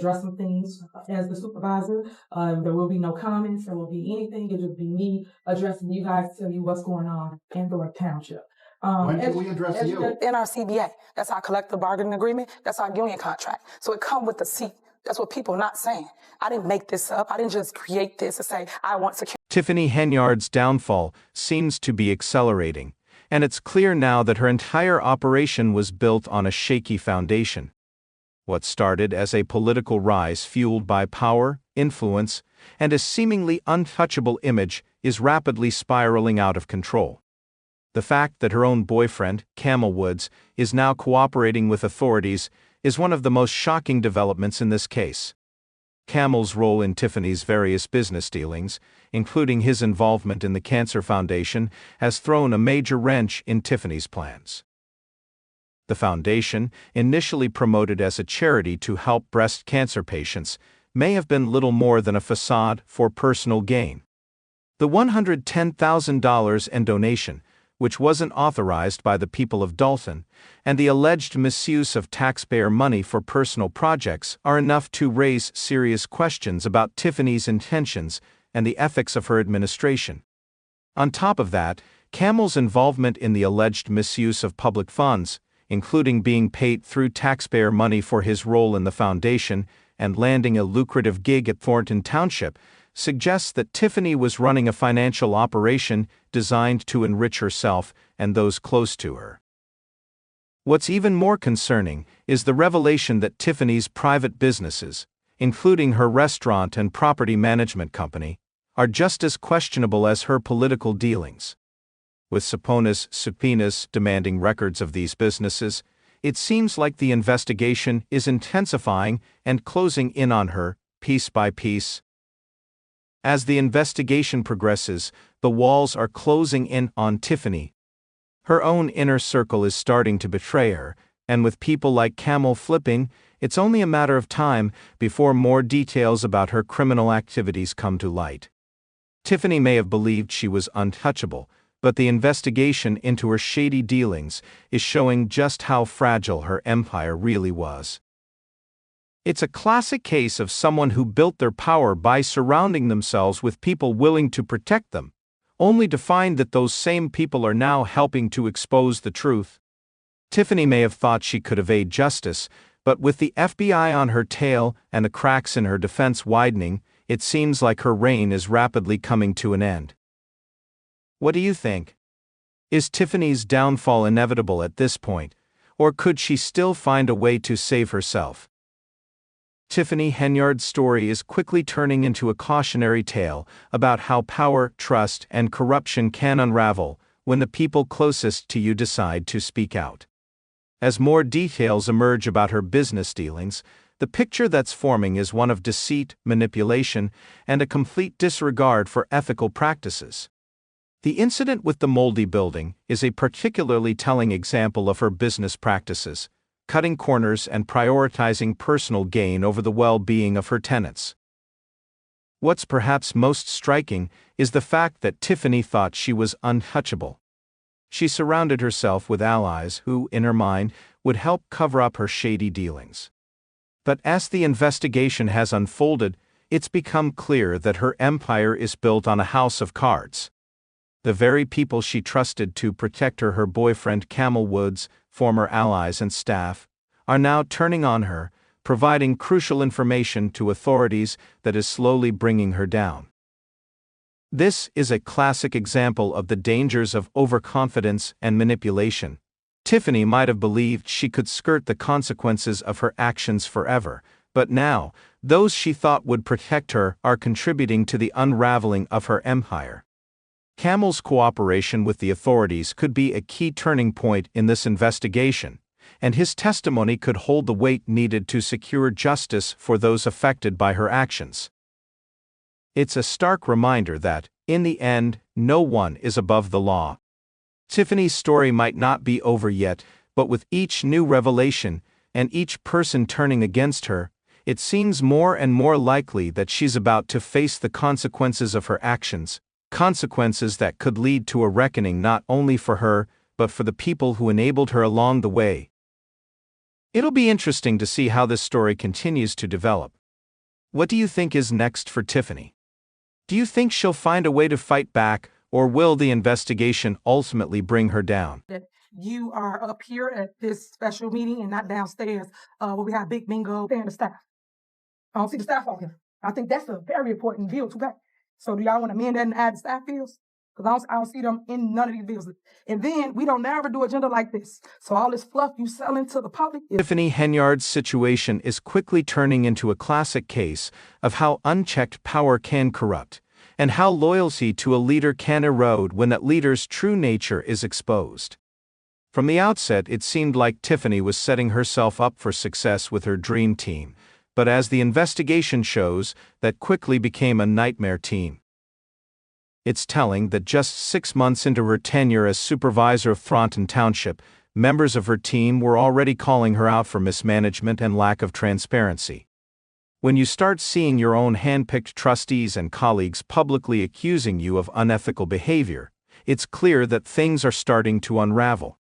address some things as the supervisor. There will be no comments, there will be anything, it'll just be me addressing you guys, tell you what's going on in Thorpe Township. When can we address you? In our CBA, that's our collective bargaining agreement, that's our union contract. So it comes with the seat. That's what people are not saying. I didn't make this up. I didn't just create this and say, I want security. Tiffany Henyard's downfall seems to be accelerating, and it's clear now that her entire operation was built on a shaky foundation. What started as a political rise fueled by power, influence, and a seemingly untouchable image is rapidly spiraling out of control. The fact that her own boyfriend, Kamal Woods, is now cooperating with authorities is one of the most shocking developments in this case. Kamal's role in Tiffany's various business dealings, including his involvement in the Cancer Foundation, has thrown a major wrench in Tiffany's plans. The foundation, initially promoted as a charity to help breast cancer patients, may have been little more than a facade for personal gain. The $110,000 in donation, which wasn't authorized by the people of Dalton, and the alleged misuse of taxpayer money for personal projects are enough to raise serious questions about Tiffany's intentions and the ethics of her administration. On top of that, Kamal's involvement in the alleged misuse of public funds, including being paid through taxpayer money for his role in the foundation and landing a lucrative gig at Thornton Township, suggests that Tiffany was running a financial operation designed to enrich herself and those close to her. What's even more concerning is the revelation that Tiffany's private businesses, including her restaurant and property management company, are just as questionable as her political dealings. With subpoenas demanding records of these businesses, it seems like the investigation is intensifying and closing in on her, piece by piece. As the investigation progresses, the walls are closing in on Tiffany. Her own inner circle is starting to betray her, and with people like Kamal flipping, it's only a matter of time before more details about her criminal activities come to light. Tiffany may have believed she was untouchable, but the investigation into her shady dealings is showing just how fragile her empire really was. It's a classic case of someone who built their power by surrounding themselves with people willing to protect them, only to find that those same people are now helping to expose the truth. Tiffany may have thought she could evade justice, but with the FBI on her tail and the cracks in her defense widening, it seems like her reign is rapidly coming to an end. What do you think? Is Tiffany's downfall inevitable at this point, or could she still find a way to save herself? Tiffany Henyard's story is quickly turning into a cautionary tale about how power, trust, and corruption can unravel when the people closest to you decide to speak out. As more details emerge about her business dealings, the picture that's forming is one of deceit, manipulation, and a complete disregard for ethical practices. The incident with the moldy building is a particularly telling example of her business practices, cutting corners and prioritizing personal gain over the well-being of her tenants. What's perhaps most striking is the fact that Tiffany thought she was untouchable. She surrounded herself with allies who, in her mind, would help cover up her shady dealings. But as the investigation has unfolded, it's become clear that her empire is built on a house of cards. The very people she trusted to protect her boyfriend Kamal Woods, former allies and staff, are now turning on her, providing crucial information to authorities that is slowly bringing her down. This is a classic example of the dangers of overconfidence and manipulation. Tiffany might have believed she could skirt the consequences of her actions forever, but now, those she thought would protect her are contributing to the unraveling of her empire. Kamal's cooperation with the authorities could be a key turning point in this investigation, and his testimony could hold the weight needed to secure justice for those affected by her actions. It's a stark reminder that, in the end, no one is above the law. Tiffany's story might not be over yet, but with each new revelation, and each person turning against her, it seems more and more likely that she's about to face the consequences of her actions, consequences that could lead to a reckoning not only for her, but for the people who enabled her along the way. It'll be interesting to see how this story continues to develop. What do you think is next for Tiffany? Do you think she'll find a way to fight back, or will the investigation ultimately bring her down? That you are up here at this special meeting and not downstairs where we have big bingo and the staff. I don't see the staff on here. I think that's a very important bill to pay. So do y'all want to amend that and add the staff bills? Because I don't see them in none of these bills. And then we don't never do agenda like this. So all this fluff you selling to the public is... Tiffany Henyard's situation is quickly turning into a classic case of how unchecked power can corrupt, and how loyalty to a leader can erode when that leader's true nature is exposed. From the outset, it seemed like Tiffany was setting herself up for success with her dream team, but as the investigation shows, that quickly became a nightmare team. It's telling that just 6 months into her tenure as supervisor of Thornton Township, members of her team were already calling her out for mismanagement and lack of transparency. When you start seeing your own hand-picked trustees and colleagues publicly accusing you of unethical behavior, it's clear that things are starting to unravel.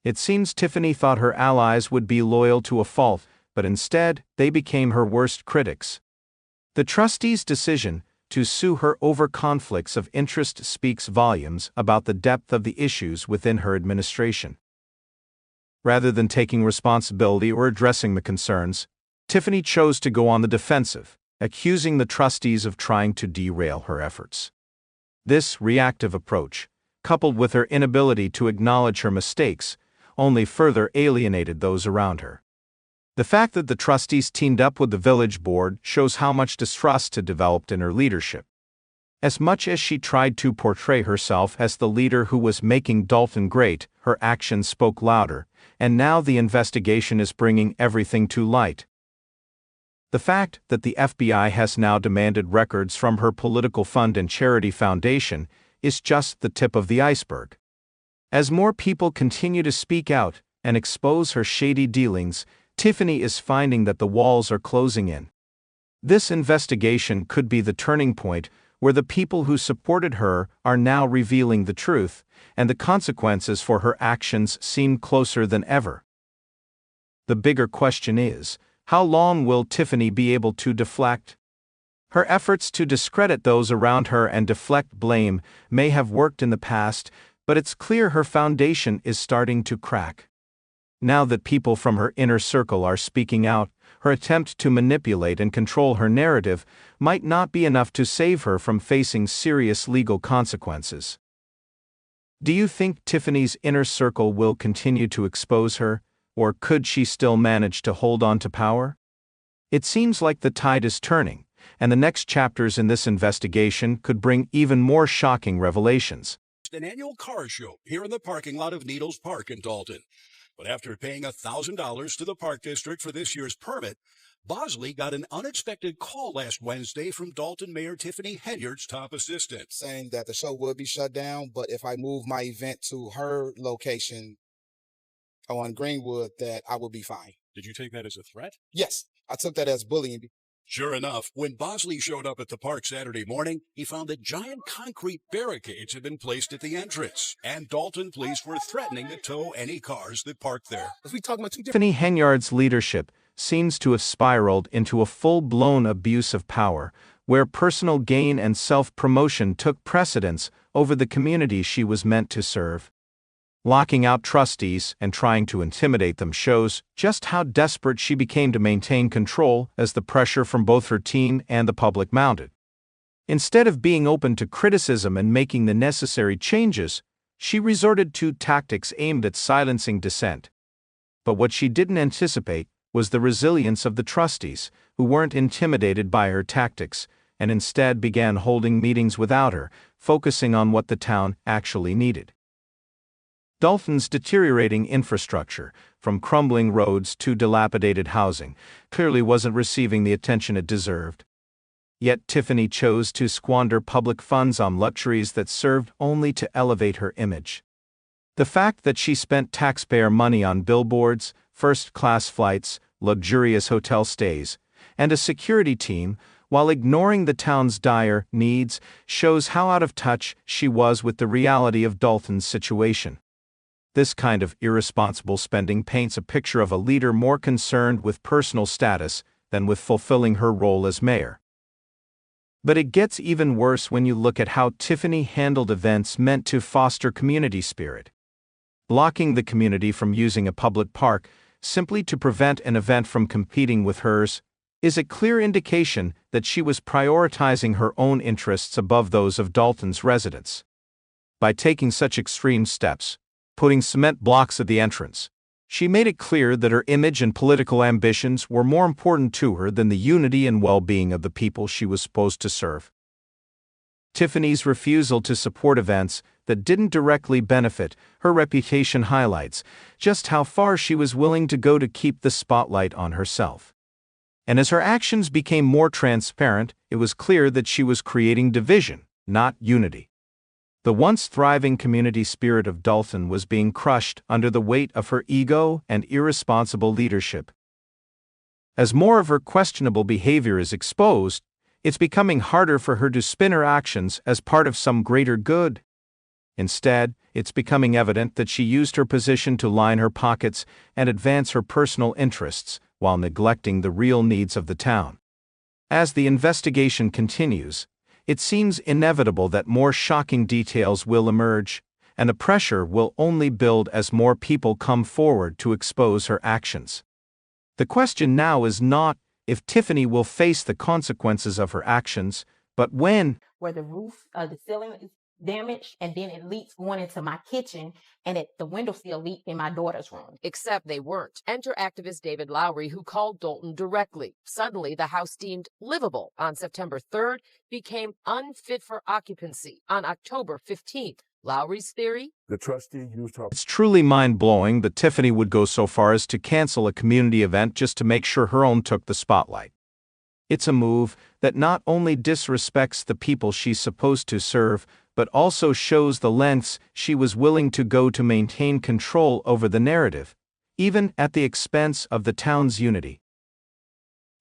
It seems Tiffany thought her allies would be loyal to a fault, but instead, they became her worst critics. The trustees' decision to sue her over conflicts of interest speaks volumes about the depth of the issues within her administration. Rather than taking responsibility or addressing the concerns, Tiffany chose to go on the defensive, accusing the trustees of trying to derail her efforts. This reactive approach, coupled with her inability to acknowledge her mistakes, only further alienated those around her. The fact that the trustees teamed up with the village board shows how much distrust had developed in her leadership. As much as she tried to portray herself as the leader who was making Dalton great, her actions spoke louder, and now the investigation is bringing everything to light. The fact that the FBI has now demanded records from her political fund and charity foundation is just the tip of the iceberg. As more people continue to speak out and expose her shady dealings, Tiffany is finding that the walls are closing in. This investigation could be the turning point where the people who supported her are now revealing the truth, and the consequences for her actions seem closer than ever. The bigger question is, how long will Tiffany be able to deflect? Her efforts to discredit those around her and deflect blame may have worked in the past, but it's clear her foundation is starting to crack. Now that people from her inner circle are speaking out, her attempt to manipulate and control her narrative might not be enough to save her from facing serious legal consequences. Do you think Tiffany's inner circle will continue to expose her, or could she still manage to hold on to power? It seems like the tide is turning, and the next chapters in this investigation could bring even more shocking revelations. An annual car show here in the parking lot of Needles Park in Dalton. But after paying $1,000 to the park district for this year's permit, Bosley got an unexpected call last Wednesday from Dalton Mayor Tiffany Henyard's top assistant, saying that the show would be shut down, but if I move my event to her location on Greenwood, that I would be fine. Did you take that as a threat? Yes, I took that as bullying. Sure enough, when Bosley showed up at the park Saturday morning, he found that giant concrete barricades had been placed at the entrance, and Dalton police were threatening to tow any cars that parked there. Tiffany Henyard's leadership seems to have spiraled into a full-blown abuse of power, where personal gain and self-promotion took precedence over the community she was meant to serve. Locking out trustees and trying to intimidate them shows just how desperate she became to maintain control as the pressure from both her team and the public mounted. Instead of being open to criticism and making the necessary changes, she resorted to tactics aimed at silencing dissent. But what she didn't anticipate was the resilience of the trustees, who weren't intimidated by her tactics, and instead began holding meetings without her, focusing on what the town actually needed. Dalton's deteriorating infrastructure, from crumbling roads to dilapidated housing, clearly wasn't receiving the attention it deserved. Yet Tiffany chose to squander public funds on luxuries that served only to elevate her image. The fact that she spent taxpayer money on billboards, first-class flights, luxurious hotel stays, and a security team, while ignoring the town's dire needs, shows how out of touch she was with the reality of Dalton's situation. This kind of irresponsible spending paints a picture of a leader more concerned with personal status than with fulfilling her role as mayor. But it gets even worse when you look at how Tiffany handled events meant to foster community spirit. Blocking the community from using a public park simply to prevent an event from competing with hers is a clear indication that she was prioritizing her own interests above those of Dalton's residents. By taking such extreme steps, putting cement blocks at the entrance, she made it clear that her image and political ambitions were more important to her than the unity and well-being of the people she was supposed to serve. Tiffany's refusal to support events that didn't directly benefit her reputation highlights just how far she was willing to go to keep the spotlight on herself. And as her actions became more transparent, it was clear that she was creating division, not unity. The once thriving community spirit of Dalton was being crushed under the weight of her ego and irresponsible leadership. As more of her questionable behavior is exposed, it's becoming harder for her to spin her actions as part of some greater good. Instead, it's becoming evident that she used her position to line her pockets and advance her personal interests while neglecting the real needs of the town. As the investigation continues, it seems inevitable that more shocking details will emerge, and the pressure will only build as more people come forward to expose her actions. The question now is not if Tiffany will face the consequences of her actions, but when. Where the roof of the ceiling is damaged, and then it leaks going into my kitchen, and the windowsill leaked in my daughter's room. Except they weren't. Enter activist David Lowry, who called Dalton directly. Suddenly, the house deemed livable on September 3rd became unfit for occupancy on October 15th. Lowry's theory? The trustee used her. It's truly mind-blowing that Tiffany would go so far as to cancel a community event just to make sure her own took the spotlight. It's a move that not only disrespects the people she's supposed to serve, but also shows the lengths she was willing to go to maintain control over the narrative, even at the expense of the town's unity.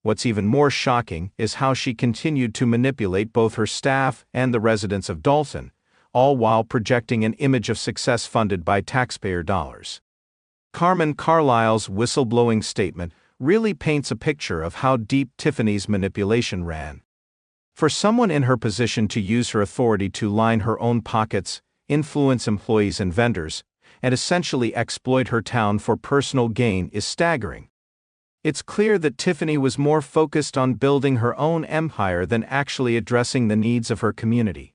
What's even more shocking is how she continued to manipulate both her staff and the residents of Dalton, all while projecting an image of success funded by taxpayer dollars. Carmen Carlisle's whistleblowing statement really paints a picture of how deep Tiffany's manipulation ran. For someone in her position to use her authority to line her own pockets, influence employees and vendors, and essentially exploit her town for personal gain is staggering. It's clear that Tiffany was more focused on building her own empire than actually addressing the needs of her community.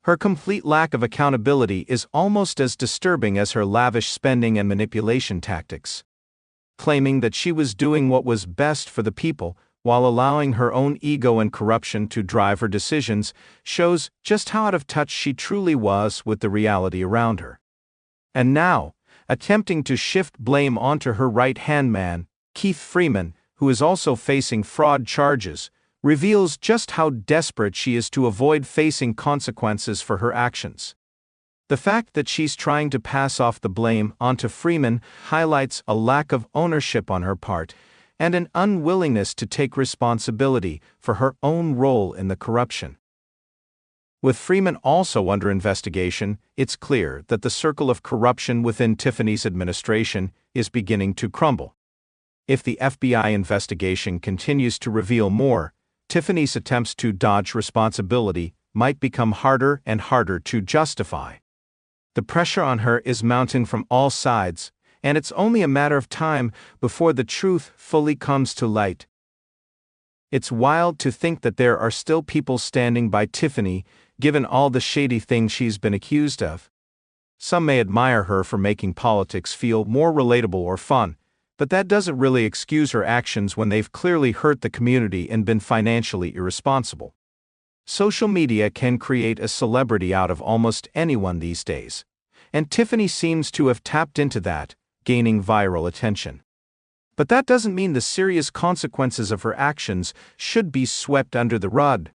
Her complete lack of accountability is almost as disturbing as her lavish spending and manipulation tactics. Claiming that she was doing what was best for the people, while allowing her own ego and corruption to drive her decisions, shows just how out of touch she truly was with the reality around her. And now, attempting to shift blame onto her right-hand man, Keith Freeman, who is also facing fraud charges, reveals just how desperate she is to avoid facing consequences for her actions. The fact that she's trying to pass off the blame onto Freeman highlights a lack of ownership on her part, and an unwillingness to take responsibility for her own role in the corruption. With Freeman also under investigation, it's clear that the circle of corruption within Tiffany's administration is beginning to crumble. If the FBI investigation continues to reveal more, Tiffany's attempts to dodge responsibility might become harder and harder to justify. The pressure on her is mounting from all sides, and it's only a matter of time before the truth fully comes to light. It's wild to think that there are still people standing by Tiffany, given all the shady things she's been accused of. Some may admire her for making politics feel more relatable or fun, but that doesn't really excuse her actions when they've clearly hurt the community and been financially irresponsible. Social media can create a celebrity out of almost anyone these days, and Tiffany seems to have tapped into that, gaining viral attention. But that doesn't mean the serious consequences of her actions should be swept under the rug.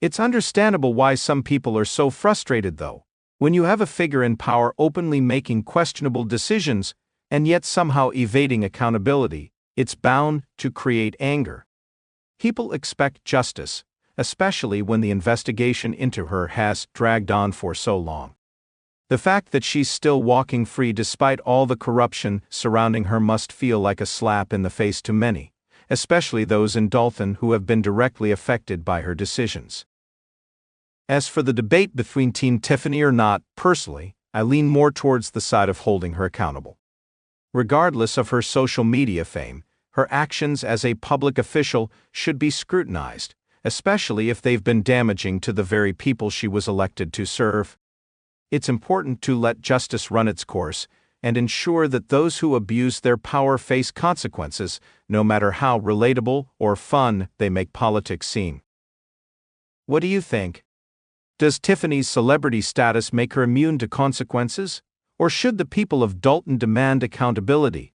It's understandable why some people are so frustrated, though. When you have a figure in power openly making questionable decisions, and yet somehow evading accountability, it's bound to create anger. People expect justice, especially when the investigation into her has dragged on for so long. The fact that she's still walking free despite all the corruption surrounding her must feel like a slap in the face to many, especially those in Dalton who have been directly affected by her decisions. As for the debate between Team Tiffany or not, personally, I lean more towards the side of holding her accountable. Regardless of her social media fame, her actions as a public official should be scrutinized, especially if they've been damaging to the very people she was elected to serve. It's important to let justice run its course and ensure that those who abuse their power face consequences, no matter how relatable or fun they make politics seem. What do you think? Does Tiffany's celebrity status make her immune to consequences? Or should the people of Dalton demand accountability,